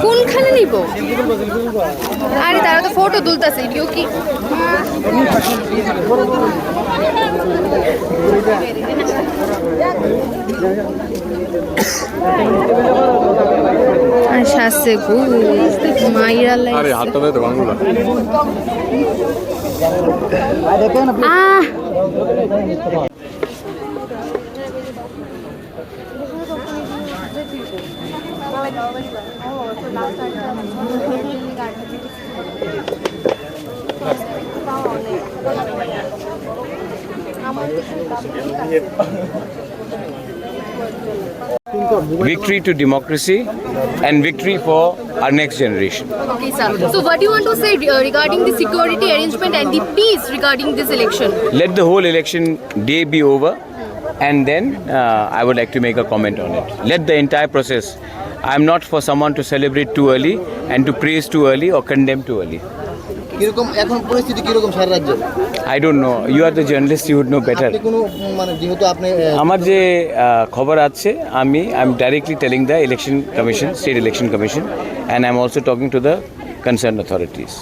কোনখানে নিব? আরে তারা তো ফটো তুলতেছে, কেউ কি শাসে গো মাইরা লাই। আরে হাতটা দে তো Bangla. Victory to democracy and victory for our next generation. Okay, sir. So what do you want to say regarding the security arrangement and the peace regarding this election? Let the whole election day be over and then I would like to make a comment on it. Let the entire process. I am not for someone to celebrate too early and to praise too early or condemn too early. কিরকম এখন পরিস্থিতি কিরকম সারা রাজ্যে? I don't know. You are the journalist. You would know better. আপনি কোনো মানে যেহেতু আপনি আমার যে খবর আছে I am directly telling the election commission, state election commission, and I am also talking to the concerned authorities.